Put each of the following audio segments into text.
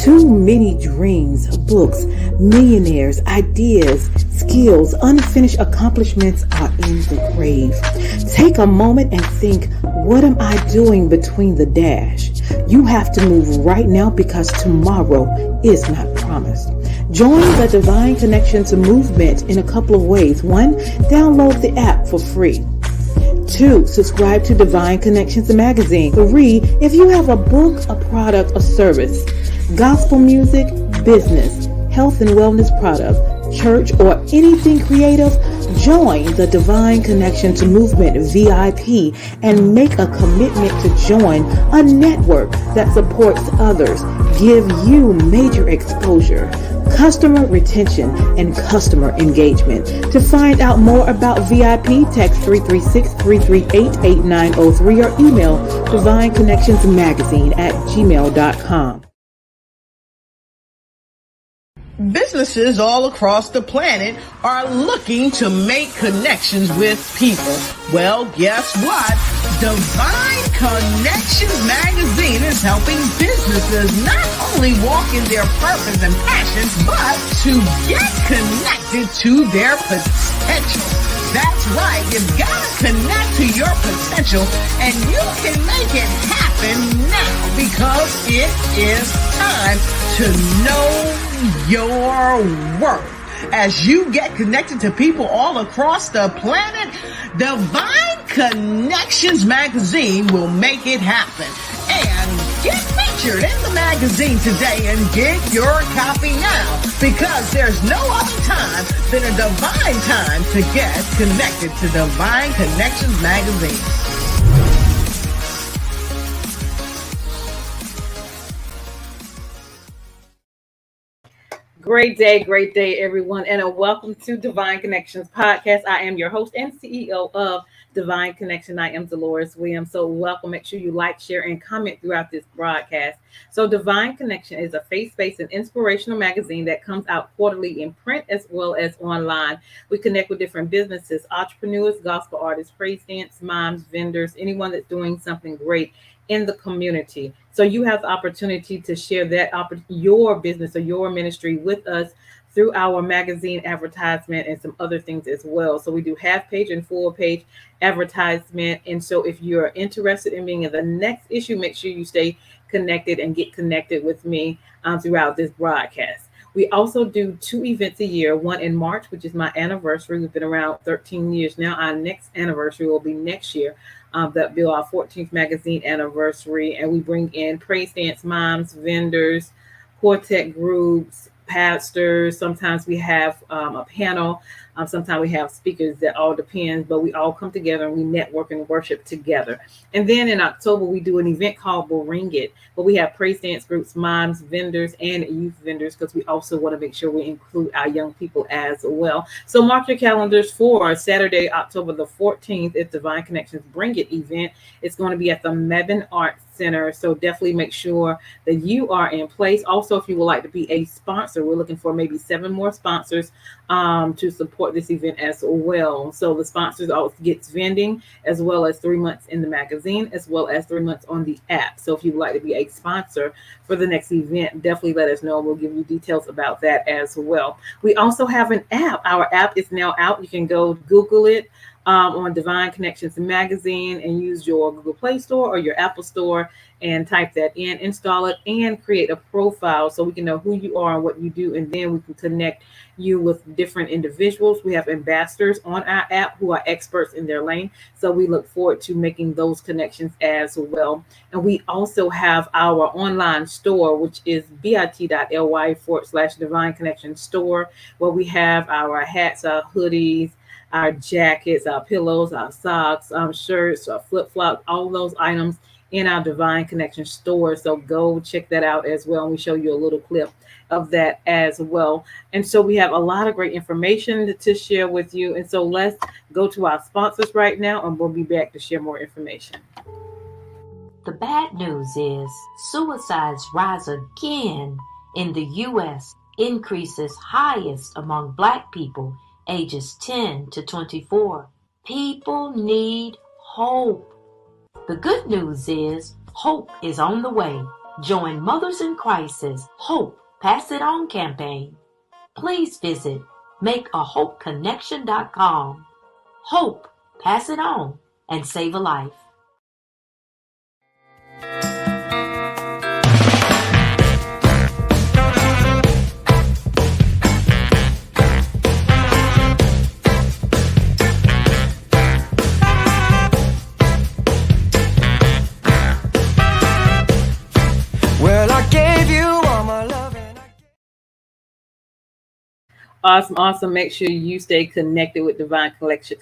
Too many dreams, books, millionaires, ideas, skills, unfinished accomplishments are in the grave. Take a moment and think, what am I doing between the dash? You have to move right now because tomorrow is not promised. Join the Divine Connections movement in a couple of ways. 1, download the app for free. 2, subscribe to Divine Connections magazine. 3, if you have a book, a product, a service, gospel music, business, health and wellness product, church, or anything creative, join the Divine Connections Movement VIP and make a commitment to join a network that supports others, give you major exposure, customer retention, and customer engagement. To find out more about VIP, text 336-338-8903 or email divineconnectionsmagazine@gmail.com. Businesses all across the planet are looking to make connections with people. Well, guess what? Divine Connections magazine is helping businesses not only walk in their purpose and passions, but to get connected to their potential. That's right. You've got to connect to your potential, and you can make it happen now because it is time to know your worth. As you get connected to people all across the planet, Divine Connections magazine will make it happen. And get featured in the magazine today and get your copy now, because there's no other time than a divine time to get connected to Divine Connections magazine. Great day, everyone, and welcome to Divine Connections Podcast. I am your host and CEO of Divine Connection. I am Deloris Williams. So welcome. Make sure you like, share, and comment throughout this broadcast. So Divine Connection is a faith-based and inspirational magazine that comes out quarterly in print as well as online. We connect with different businesses, entrepreneurs, gospel artists, praise dance, moms, vendors, anyone that's doing something great in the community. So you have the opportunity to share that your business or your ministry with us through our magazine advertisement and some other things as well. So we do half page and full page advertisement. And so if you're interested in being in the next issue, make sure you stay connected and get connected with me throughout this broadcast. We also do 2 events a year, one in March, which is my anniversary. We've been around 13 years now. Our next anniversary will be next year. That will be our 14th magazine anniversary. And we bring in praise dance moms, vendors, quartet groups, pastors. Sometimes we have a panel. Sometimes we have speakers. That all depends. But we all come together and we network and worship together. And then in October, we do an event called Bring It. But we have praise dance groups, moms, vendors, and youth vendors, because we also want to make sure we include our young people as well. So mark your calendars for Saturday, October the 14th. It's Divine Connections Bring It event. It's going to be at the Mebane Arts Center. So definitely make sure that you are in place. Also, if you would like to be a sponsor, we're looking for maybe 7 more sponsors to support this event as well. So the sponsors also gets vending as well as 3 months in the magazine, as well as 3 months on the app. So if you would like to be a sponsor for the next event, definitely let us know. We'll give you details about that as well. We also have an app. Our app is now out. You can go Google it on Divine Connections magazine and use your Google Play Store or your Apple Store and type that in, install it, and create a profile so we can know who you are and what you do, and then we can connect you with different individuals. We have ambassadors on our app who are experts in their lane, so we look forward to making those connections as well. And we also have our online store, which is bit.ly/Divine Connection Store, where we have our hats, our hoodies, our jackets, our pillows, our socks, shirts, our flip-flops, all those items in our Divine Connection store. So go check that out as well. And we show you a little clip of that as well. And so we have a lot of great information to share with you. And so let's go to our sponsors right now, and we'll be back to share more information. The bad news is suicides rise again in the U.S., increases highest among Black people ages 10 to 24. People need hope. The good news is hope is on the way. Join Mothers in Crisis Hope Pass It On campaign. Please visit makeahopeconnection.com. Hope, pass it on, and save a life. Well, I gave you all my love and Awesome. Make sure you stay connected with Divine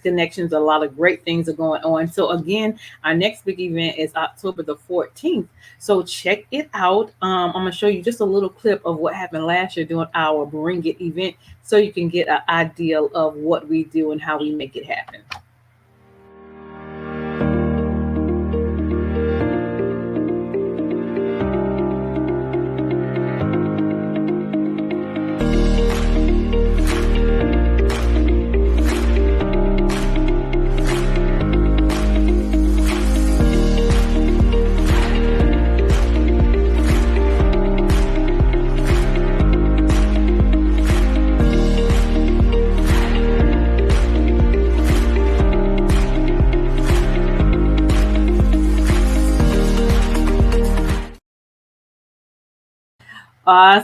Connections. A lot of great things are going on. So again, our next big event is October the 14th. So check it out. I'm going to show you just a little clip of what happened last year during our Bring It event so you can get an idea of what we do and how we make it happen.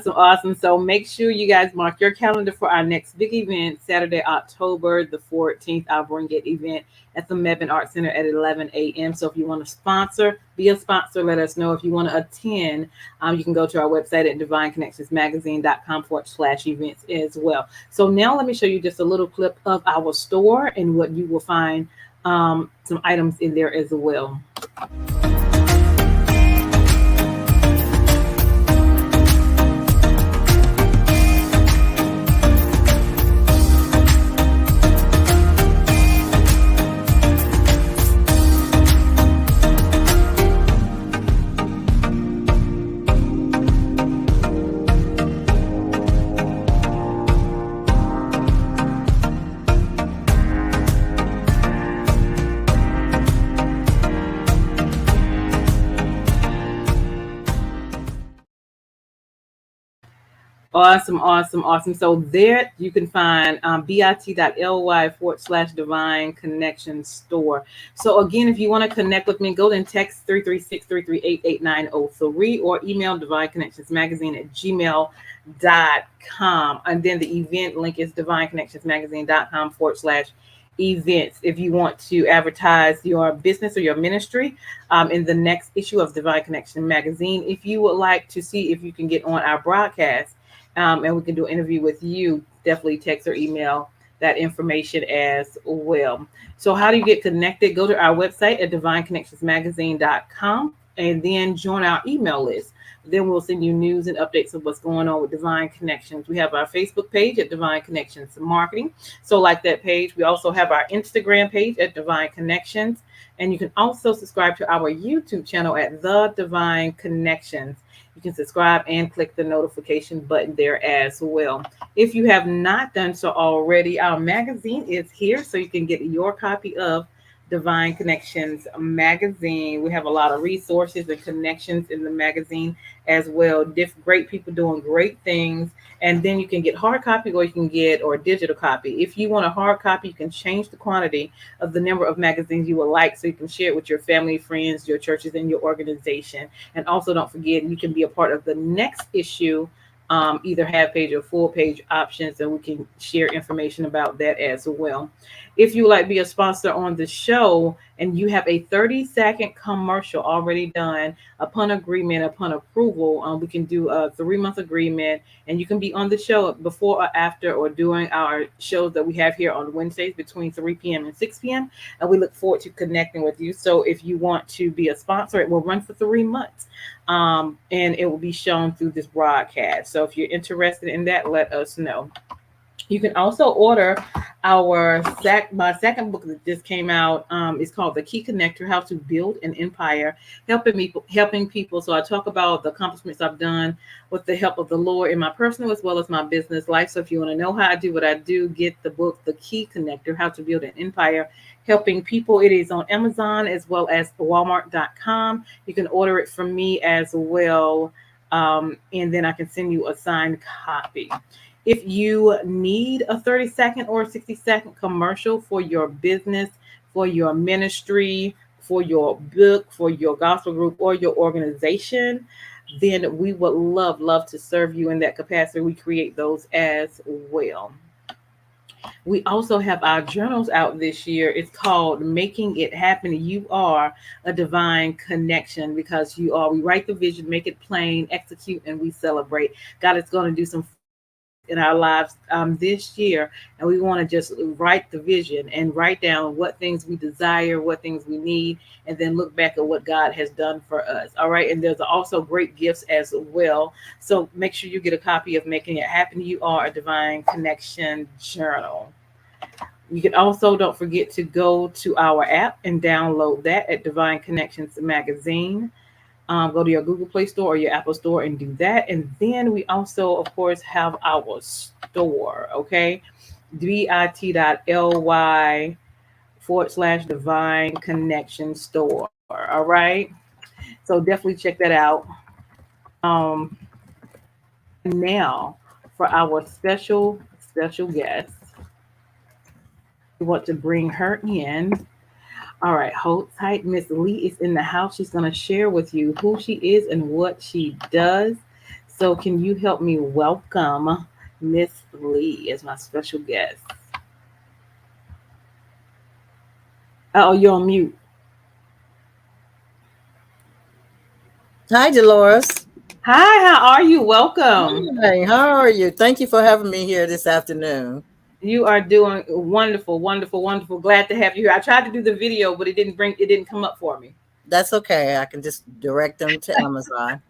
Awesome. So make sure you guys mark your calendar for our next big event, Saturday, October the 14th, our Bring It event at the Mebane Art Center at 11 a.m. So if you want to sponsor, be a sponsor, let us know. If you want to attend, you can go to our website at divineconnectionsmagazine.com/events as well. So now let me show you just a little clip of our store and what you will find some items in there as well. Awesome. So there you can find bit.ly/Divine Connections store. So again, if you want to connect with me, go and text 336-338-8903 or email divineconnectionsmagazine@gmail.com. And then the event link is divineconnectionsmagazine.com/events. If you want to advertise your business or your ministry in the next issue of Divine Connection Magazine, if you would like to see if you can get on our broadcast, and we can do an interview with you, definitely text or email that information as well. So how do you get connected? Go to our website at divineconnectionsmagazine.com and then join our email list. Then we'll send you news and updates of what's going on with Divine Connections. We have our Facebook page at Divine Connections Marketing. So like that page. We also have our Instagram page at Divine Connections. And you can also subscribe to our YouTube channel at The Divine Connections. You can subscribe and click the notification button there as well. If you have not done so already, our magazine is here, so you can get your copy of Divine Connections magazine. We have a lot of resources and connections in the magazine as well. Great people doing great things. And then you can get hard copy or you can get or digital copy. If you want a hard copy, you can change the quantity of the number of magazines you would like so you can share it with your family, friends, your churches, and your organization. And also don't forget, you can be a part of the next issue, either half page or full page options, and we can share information about that as well. If you would like to be a sponsor on the show and you have a 30-second commercial already done, upon agreement, upon approval, we can do a 3-month agreement, and you can be on the show before or after or during our shows that we have here on Wednesdays between 3 p.m. and 6 p.m. And we look forward to connecting with you. So if you want to be a sponsor, it will run for 3 months. And it will be shown through this broadcast. So if you're interested in that, let us know. You can also order my second book that just came out. It's called The Key Connector: How to Build an Empire, helping people. So I talk about the accomplishments I've done with the help of the Lord in my personal as well as my business life. So if you want to know how I do what I do, get the book The Key Connector: How to Build an Empire, helping people. It is on Amazon as well as Walmart.com. You can order it from me as well. And then I can send you a signed copy. If you need a 30-second or 60-second commercial for your business, for your ministry, for your book, for your gospel group, or your organization, then we would love to serve you in that capacity. We create those as well. We also have our journals out this year. It's called Making It Happen. You are a divine connection because you are. We write the vision, make it plain, execute, and we celebrate. God is going to do some phenomenal things in our lives this year. And we want to just write the vision and write down what things we desire, what things we need, and then look back at what God has done for us. All right. And there's also great gifts as well. So make sure you get a copy of Making It Happen. You are a divine connection journal. You can also don't forget to go to our app and download that at Divine Connections Magazine. Go to your Google Play Store or your Apple Store and do that. And then we also, of course, have our store, okay? bit.ly/ Divine Connection Store. All right. So definitely check that out. Um, now for our special guest, we want to bring her in. All right, hold tight. Miss Lee is in the house. She's going to share with you who she is and what she does. So, can you help me welcome Miss Lee as my special guest? Oh, you're on mute. Hi, Deloris. Hi, how are you? Welcome. Hi, how are you? Thank you for having me here this afternoon. You are doing wonderful, wonderful, wonderful. Glad to have you here. I tried to do the video, but it didn't come up for me. That's okay. I can just direct them to Amazon.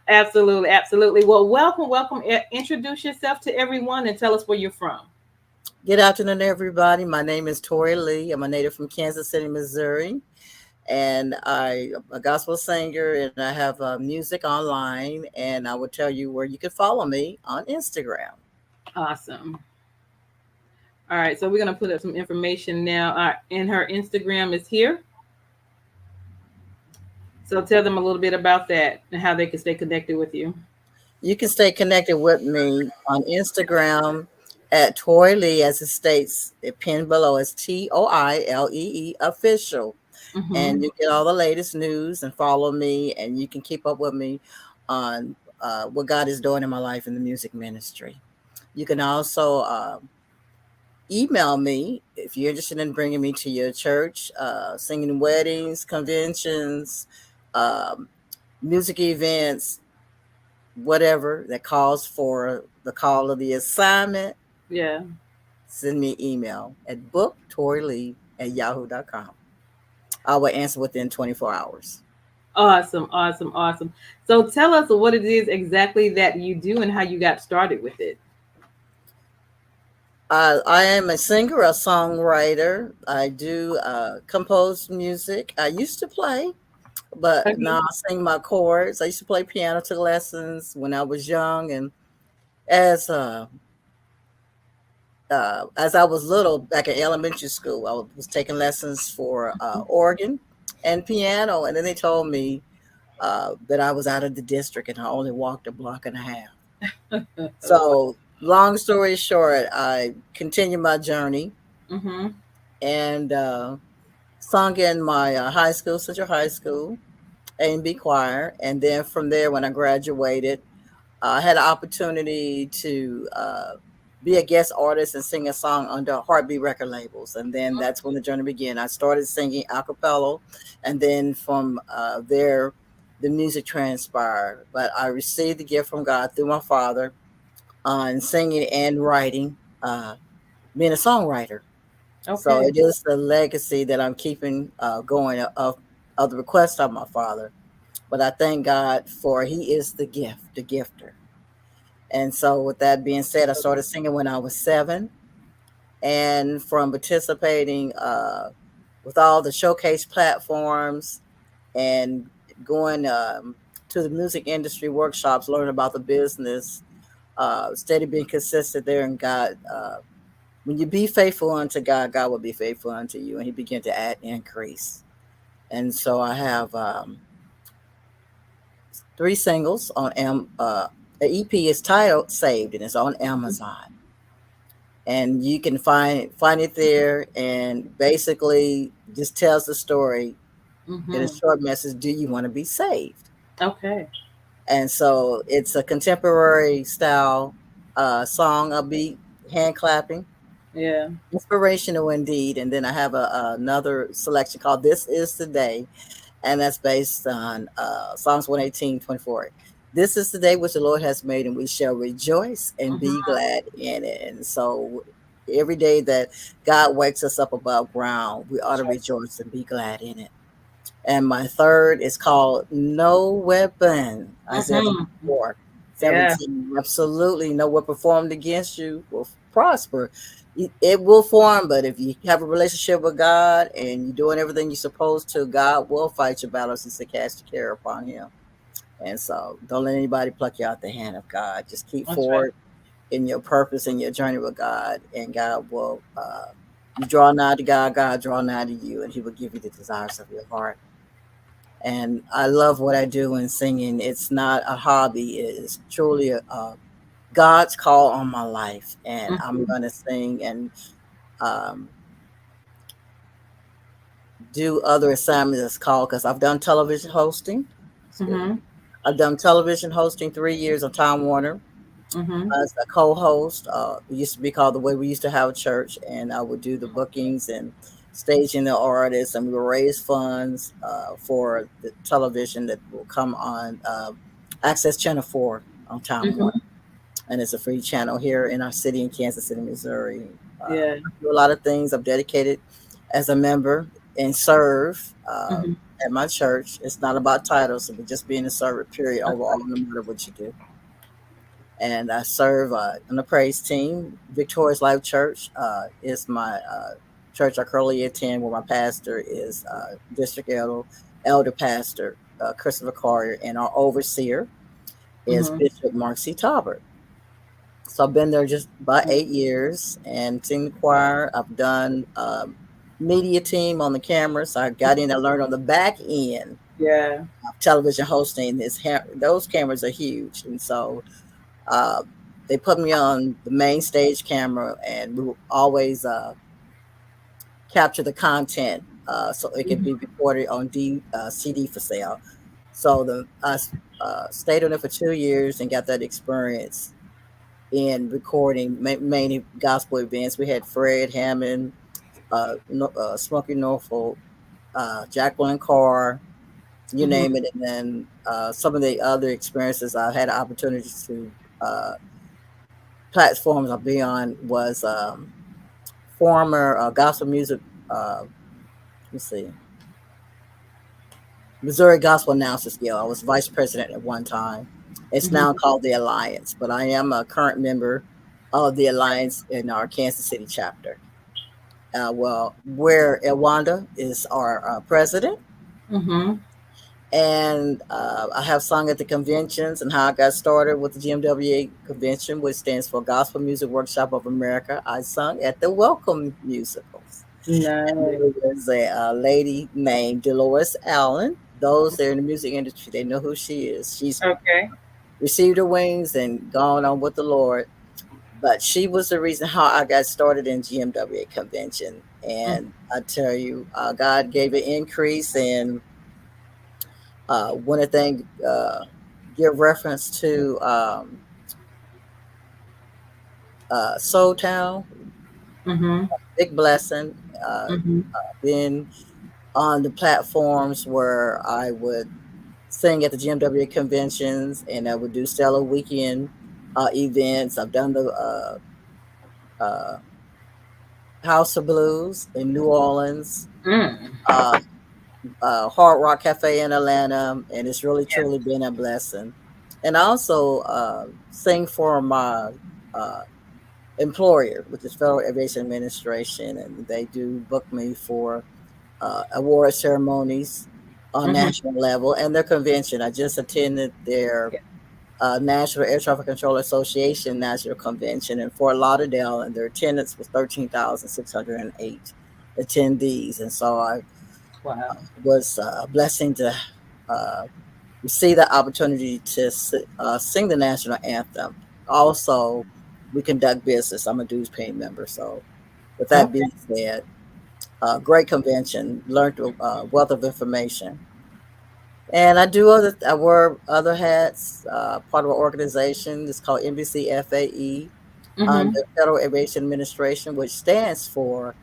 Absolutely, absolutely. Well, welcome, welcome. Introduce yourself to everyone and tell us where you're from. Good afternoon, everybody. My name is Toi Lee. I'm a native from Kansas City, Missouri, and I'm a gospel singer, and I have music online. And I will tell you where you can follow me on Instagram. Awesome. All right, so we're gonna put up some information now. And her Instagram is here. So tell them a little bit about that and how they can stay connected with you. You can stay connected with me on Instagram at Toi Lee, as it states, it pinned below as TOILEE official. And Mm-hmm. you get all the latest news and follow me, and you can keep up with me on what God is doing in my life in the music ministry. You can also email me if you're interested in bringing me to your church, singing weddings, conventions, um, music events, whatever that calls for the call of the assignment. Yeah. Send me an email at booktoylee@yahoo.com. I will answer within 24 hours. Awesome, awesome, awesome. So tell us what it is exactly that you do and how you got started with it. I am a singer, a songwriter. I do compose music. I used to play, but now Okay. I sing my chords. I used to play piano, took lessons when I was young, and as uh, as I was little, back in elementary school, I was taking lessons for organ and piano, and then they told me that I was out of the district and I only walked a block and a half. Oh, So, long story short, I continued my journey mm-hmm. and sung in my high school, Central High School, A&B choir. And then from there, when I graduated, I had an opportunity to be a guest artist and sing a song under Heartbeat record labels. And then that's when the journey began. I started singing a cappella, and then from there, the music transpired. But I received the gift from God through my father on singing and writing, being a songwriter. So Okay. it is the legacy that I'm keeping going of the request of my father. But I thank God for He is the gift, the gifter. And so, with that being said, I started singing when I was 7. And from participating with all the showcase platforms and going to the music industry workshops, learning about the business, steady being consistent there. And God, when you be faithful unto God, God will be faithful unto you. And He began to add increase. And so I have 3 singles on the EP is titled Saved, and it's on Amazon. And you can find it there, and basically just tells the story in a Mm-hmm. short message. Do you want to be saved? Okay. And so it's a contemporary style song, upbeat, hand clapping, Yeah. inspirational indeed. And then I have another selection called This Is the Day, and that's based on Psalms 118:24. This is the day which the Lord has made, and we shall rejoice and be Mm-hmm. glad in it. And so every day that God wakes us up above ground, we ought to rejoice and be glad in it. And my third is called No Weapon, Isaiah Mm-hmm. 54, Yeah. 17. Absolutely, no weapon formed against you will prosper. It will form, but if you have a relationship with God and you're doing everything you're supposed to, God will fight your battles. He said, cast your care upon Him. And so don't let anybody pluck you out the hand of God. Just keep That's right. forward in your purpose and your journey with God, and God will, you draw nigh to God, God draw nigh to you, and He will give you the desires of your heart. And I love what I do in singing. It's not a hobby. It's truly God's call on my life, and I'm Mm-hmm. going to sing and um, do other assignments as called, because I've done television hosting. Excuse me. Mm-hmm. I've done television hosting 3 years on Time Warner Mm-hmm. as a co-host. It used to be called The Way We Used to Have a Church, and I would do the bookings and staging the artists, and we will raise funds for the television that will come on Access Channel 4 on Time Warner. Mm-hmm. And it's a free channel here in our city in Kansas City, Missouri. Yeah. I do a lot of things. I'm dedicated as a member and serve Mm-hmm. at my church. It's not about titles, but just being a servant, period, That's overall, right. no matter what you do. And I serve on the praise team. Victorious Life Church is my church I currently attend, where my pastor is District Elder Pastor Christopher Carter, and our overseer is Mm-hmm. Bishop Mark C. Talbert. So I've been there just about 8 years and sing the choir. I've done media team on the camera. So I got in and learned on the back end Yeah. of television hosting. Those cameras are huge. And so uh, they put me on the main stage camera, and we will always capture the content so it could Mm-hmm. be recorded on CD for sale. So I stayed on it for 2 years and got that experience in recording mainly gospel events. We had Fred Hammond, Smokey Norfolk, Jacqueline Carr, you Mm-hmm. name it. And then some of the other experiences I had opportunities to platforms I'll be on was former gospel music. Let's see, Missouri Gospel Announcers Guild. I was vice president at one time. It's now Mm-hmm. called the Alliance, but I am a current member of the Alliance in our Kansas City chapter. Well, where Elwanda is our president, Mm-hmm. and I have sung at the conventions and how I got started with the GMWA convention, which stands for Gospel Music Workshop of America. I sung at the Welcome Musicals. And Nice. there was a lady named Deloris Allen. Those that are in the music industry, they know who she is. She's Okay. received her wings and gone on with the Lord. But she was the reason how I got started in GMWA convention. And I tell you, God gave an increase. And one of the things, give reference to Soul Town, Mm-hmm. big blessing. Mm-hmm. Been on the platforms where I would sing at the GMWA conventions, and I would do Stellar Weekend events. I've done the uh, House of Blues in New Orleans, Mm. uh, Hard Rock Cafe in Atlanta, and it's really Yeah. truly been a blessing. and I also sing for my uh, employer, which is Federal Aviation Administration, and they do book me for award ceremonies on Mm-hmm. national level and their convention. I just attended their Yeah. National Air Traffic Control Association National Convention in Fort Lauderdale, and their attendance was 13,608 attendees. And so I Wow. was a blessing to uh, receive the opportunity to sing the national anthem. Also, we conduct business. I'm a dues paying member. So, with that Okay. being said, great convention, learned a wealth of information. And I wear other hats, part of an organization. It's called NBCFAE, Mm-hmm. the Federal Aviation Administration, which stands for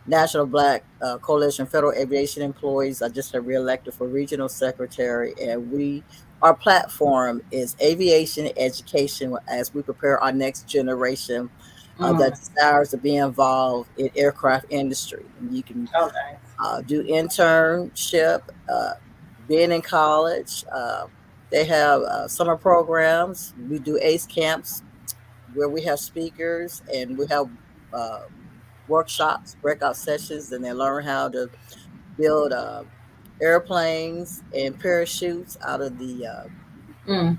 National Black Coalition Federal Aviation Employees. I just got reelected for regional secretary, and our platform is aviation education as we prepare our next generation that Mm. desires to be involved in aircraft industry. And you can Oh, nice. do internship, being in college. They have summer programs. We do ACE camps where we have speakers and we have uh, workshops, breakout sessions, and they learn how to build airplanes and parachutes out of Mm.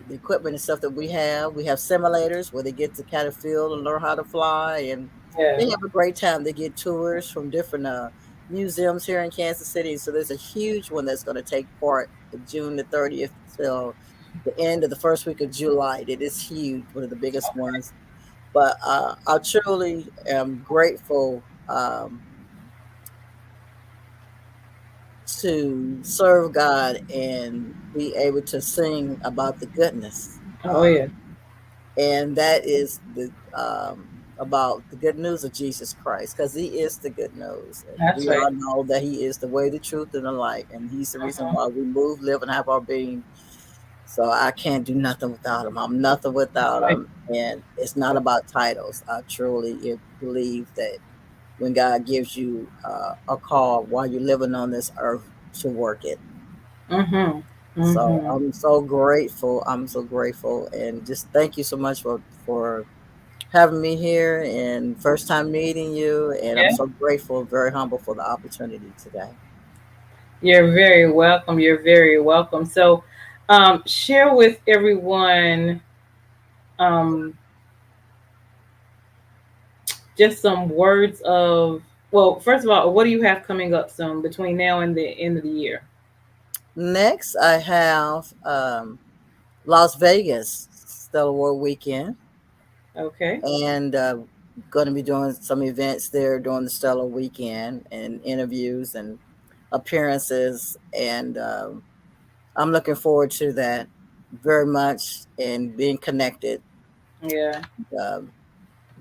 the equipment and stuff that we have. We have simulators where they get to kind of feel and learn how to fly, and they Yeah. have a great time. They get tours from different museums here in Kansas City. So there's a huge one that's going to take part June the 30th till the end of the first week of July. It is huge, one of the biggest ones. But I truly am grateful to serve God and be able to sing about the goodness. Oh, yeah. And that is the about the good news of Jesus Christ, because He is the good news, and That's we right. all know that He is the way, the truth, and the light, and He's the reason Mm-hmm. why we move, live, and have our being. So I can't do nothing without Him. I'm nothing That's without right. Him, and it's not about titles. I truly believe that when God gives you a call while you're living on this earth, to work it. Mm-hmm. So Mm-hmm. I'm so grateful. I'm so grateful, and just thank you so much for having me here and first time meeting you. And I'm Yeah. so grateful, very humble for the opportunity today. You're very welcome. You're very welcome. So, share with everyone um, just some words of, well, first of all, what do you have coming up soon between now and the end of the year? Next, I have Las Vegas Stellar War Weekend, Okay. and going to be doing some events there during the Stellar Weekend and interviews and appearances. And I'm looking forward to that very much and being connected, Yeah. um,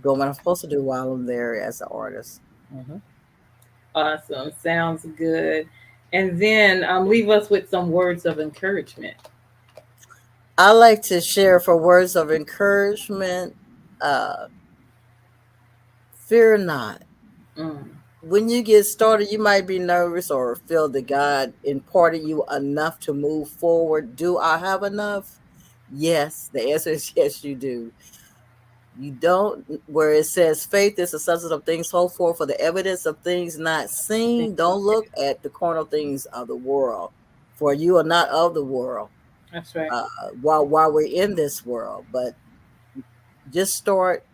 doing what I'm supposed to do while I'm there as an artist. Mhm. Awesome. Sounds good. And then leave us with some words of encouragement. I like to share for words of encouragement. Uh, Fear not. Mm. When you get started, you might be nervous or feel that God imparted you enough to move forward. Do I have enough? Yes. The answer is yes, you do. You don't, where it says faith is the substance of things hoped for the evidence of things not seen. Don't look at the carnal things of the world, for you are not of the world. That's right. Uh, while we're in this world, but just start,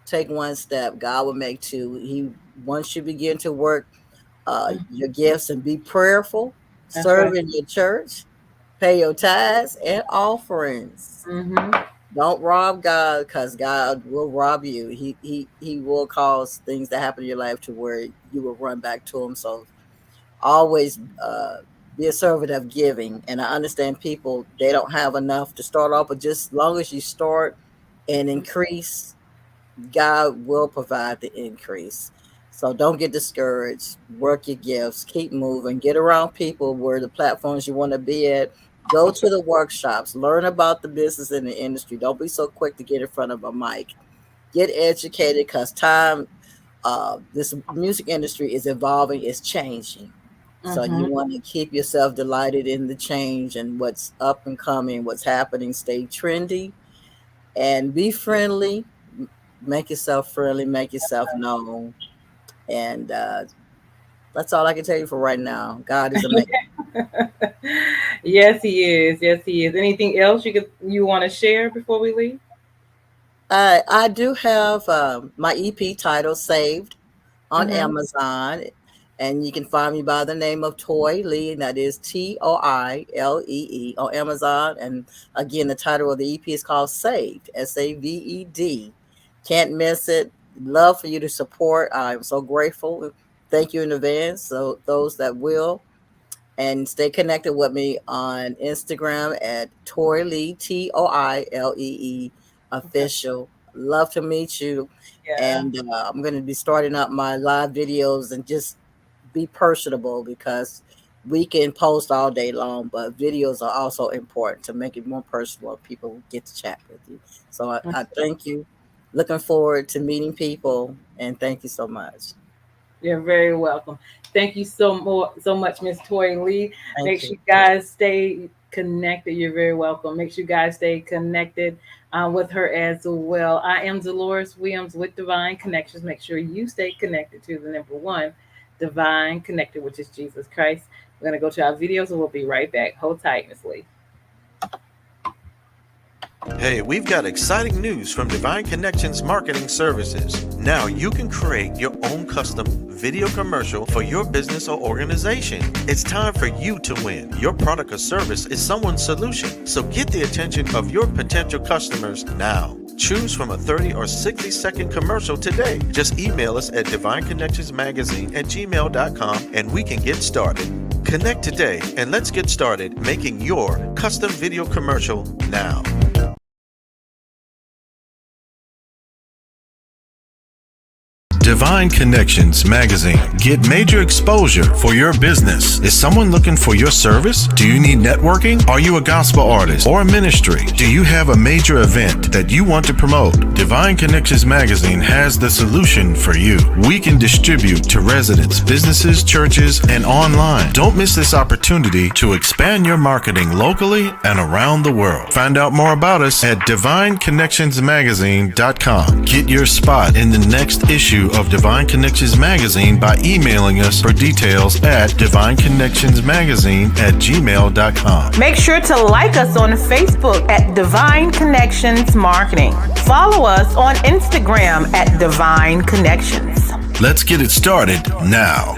take one step. God will make two. He Once you begin to work your gifts and be prayerful, That's serve right. in your church, pay your tithes and offerings. Mm-hmm. Don't rob God, because God will rob you. He will cause things to happen in your life to where you will run back to Him. So always be a servant of giving. And I understand people, they don't have enough to start off, but just as long as you start and increase, God will provide the increase. So don't get discouraged. Work your gifts. Keep moving. Get around people where the platforms you want to be at. Go That's to right. the workshops. Learn about the business in the industry. Don't be so quick to get in front of a mic. Get educated, because time, this music industry is evolving, it's changing. So you want to keep yourself delighted in the change and what's up and coming, what's happening. Stay trendy and be friendly. Make yourself friendly, make yourself known. And that's all I can tell you for right now. God is amazing. Yes, he is. Yes, he is. Anything else you want to share before we leave? I do have my EP title saved on Amazon, and you can find me by the name of Toi Lee, and that is Toilee on Amazon. And again, the title of the EP is called Saved, SAVED. Can't miss it. Love for you to support. I'm so grateful. Thank you in advance. So those that will. And stay connected with me on Instagram at Toi Lee, TOILEE official. Love to meet you. Yeah. And I'm going to be starting up my live videos and just be personable, because we can post all day long, but videos are also important to make it more personal. People get to chat with you. So I thank you. Looking forward to meeting people, and thank you so much. You're very welcome. Thank you so much, Miss Toi Lee. Make sure you guys stay connected. You're very welcome. Make sure you guys stay connected with her as well. I am Deloris Williams with Divine Connections. Make sure you stay connected to the number one divine connector, which is Jesus Christ. We're going to go to our videos and we'll be right back. Hold tight, Miss Lee. Hey, we've got exciting news from Divine Connections Marketing Services. Now you can create your own custom video commercial for your business or organization. It's time for you to win. Your product or service is someone's solution. So get the attention of your potential customers now. Choose from a 30 or 60-second commercial today. Just email us at divineconnectionsmagazine@gmail.com and we can get started. Connect today and let's get started making your custom video commercial now. Divine Connections Magazine. Get major exposure for your business. Is someone looking for your service? Do you need networking? Are you a gospel artist or a ministry? Do you have a major event that you want to promote? Divine Connections Magazine has the solution for you. We can distribute to residents, businesses, churches, and online. Don't miss this opportunity to expand your marketing locally and around the world. Find out more about us at divineconnectionsmagazine.com. Get your spot in the next issue of Divine Connections Magazine by emailing us for details at divineconnectionsmagazine@gmail.com. Make sure to like us on Facebook at Divine Connections Marketing. Follow us on Instagram at Divine Connections. Let's get it started now.